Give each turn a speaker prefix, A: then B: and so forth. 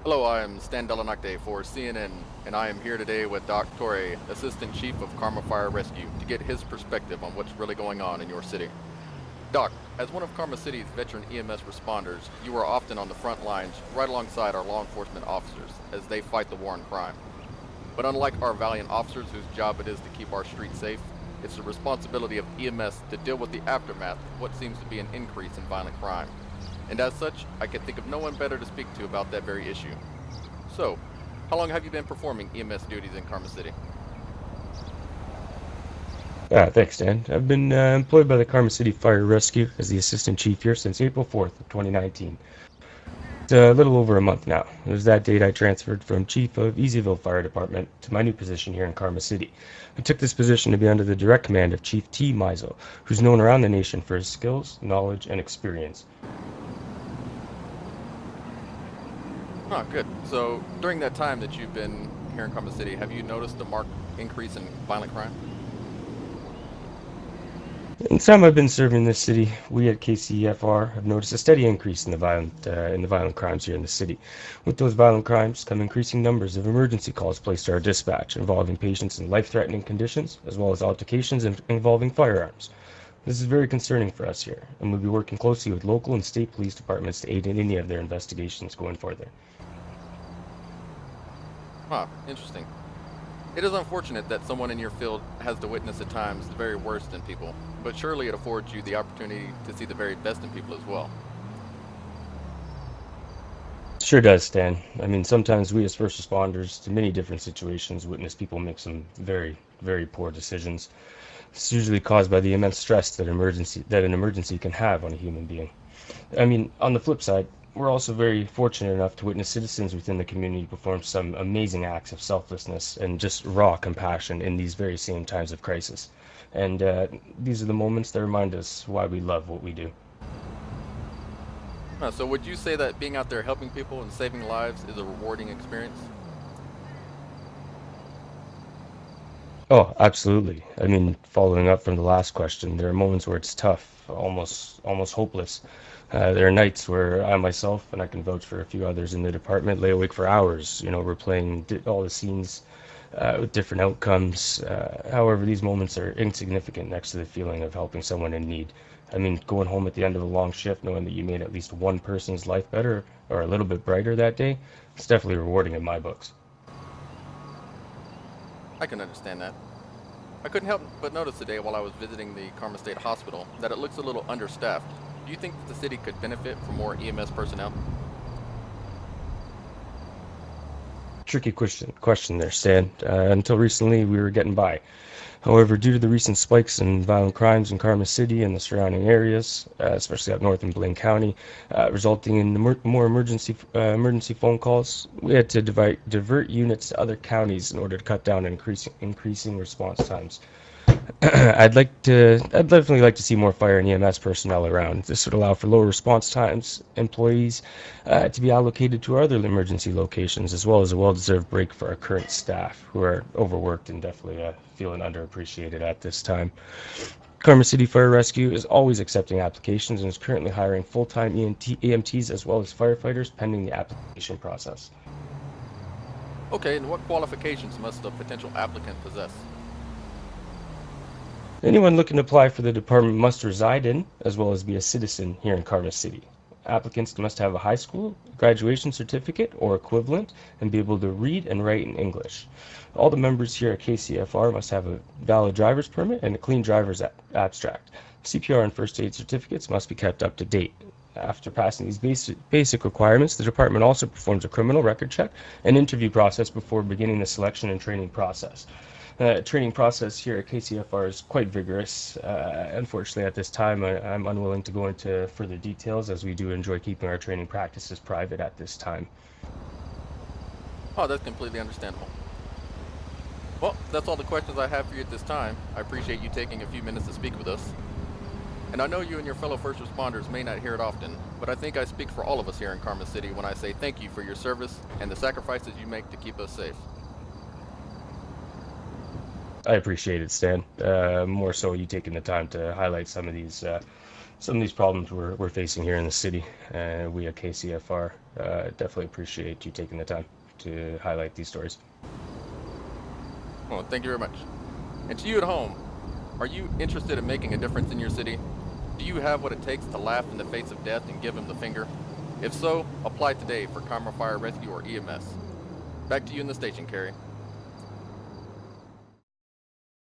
A: Hello, I am Stan Delanacte for CNN, and I am here today with Doc Toureh, Assistant Chief of Karma Fire Rescue, to get his perspective on what's really going on in your city. Doc, as one of Karma City's veteran EMS responders, you are often on the front lines right alongside our law enforcement officers as they fight the war on crime. But unlike our valiant officers whose job it is to keep our streets safe, it's the responsibility of EMS to deal with the aftermath of what seems to be an increase in violent crime. And as such, I can think of no one better to speak to about that very issue. So, how long have you been performing EMS duties in Karma City?
B: Thanks, Dan. I've been employed by the Karma City Fire Rescue as the Assistant Chief here since April 4th of 2019. It's a little over a month now. It was that date I transferred from Chief of Easyville Fire Department to my new position here in Karma City. I took this position to be under the direct command of Chief T. Mizel, who's known around the nation for his skills, knowledge, and experience.
A: Oh, good. So, during that time that you've been here in Karma City, have you noticed a marked increase in violent crime?
B: In the time I've been serving this city, we at KCFR have noticed a steady increase in the violent crimes here in the city. With those violent crimes come increasing numbers of emergency calls placed to our dispatch involving patients in life-threatening conditions, as well as altercations involving firearms. This is very concerning for us here, and we'll be working closely with local and state police departments to aid in any of their investigations going further.
A: Interesting. It is unfortunate that someone in your field has to witness at times the very worst in people, but surely it affords you the opportunity to see the very best in people as well.
B: Sure does, Stan. I mean, sometimes we as first responders to many different situations witness people make some very, very poor decisions. It's usually caused by the immense stress that an emergency can have on a human being. I mean, on the flip side, we're also very fortunate enough to witness citizens within the community perform some amazing acts of selflessness and just raw compassion in these very same times of crisis. And these are the moments that remind us why we love what we do.
A: So would you say that being out there helping people and saving lives is a rewarding experience?
B: Oh, absolutely. I mean, following up from the last question, there are moments where it's tough, almost hopeless. There are nights where I myself, and I can vouch for a few others in the department, lay awake for hours, replaying all the scenes with different outcomes. However, these moments are insignificant next to the feeling of helping someone in need. I mean, going home at the end of a long shift knowing that you made at least one person's life better or a little bit brighter that day, it's definitely rewarding in my books.
A: I can understand that. I couldn't help but notice today while I was visiting the Karma State Hospital that it looks a little understaffed. Do you think that the city could benefit from more EMS personnel?
B: Tricky question there, Stan. Until recently, we were getting by. However, due to the recent spikes in violent crimes in Karma City and the surrounding areas, especially up north in Blaine County, resulting in more emergency phone calls, we had to divert units to other counties in order to cut down on increasing response times. I'd definitely like to see more fire and EMS personnel around. This would allow for lower response times, employees to be allocated to our other emergency locations, as well as a well-deserved break for our current staff, who are overworked and definitely feeling underappreciated at this time. Karma City Fire Rescue is always accepting applications and is currently hiring full-time EMTs as well as firefighters pending the application process.
A: Okay, and what qualifications must a potential applicant possess?
B: Anyone looking to apply for the department must reside in, as well as be a citizen here in Karma City. Applicants must have a high school, graduation certificate, or equivalent, and be able to read and write in English. All the members here at KCFR must have a valid driver's permit and a clean driver's abstract. CPR and first aid certificates must be kept up to date. After passing these basic requirements, the department also performs a criminal record check and interview process before beginning the selection and training process. Training process here at KCFR is quite vigorous. Unfortunately, at this time, I'm unwilling to go into further details as we do enjoy keeping our training practices private at this time.
A: Oh, that's completely understandable. Well, that's all the questions I have for you at this time. I appreciate you taking a few minutes to speak with us. And I know you and your fellow first responders may not hear it often, but I think I speak for all of us here in Karma City when I say thank you for your service and the sacrifices you make to keep us safe.
B: I appreciate it, Stan. More so you taking the time to highlight some of these problems we're facing here in the city. We at KCFR definitely appreciate you taking the time to highlight these stories.
A: Well, thank you very much. And to you at home, are you interested in making a difference in your city? Do you have what it takes to laugh in the face of death and give him the finger? If so, apply today for Karma Fire Rescue or EMS. Back to you in the station, Carrie.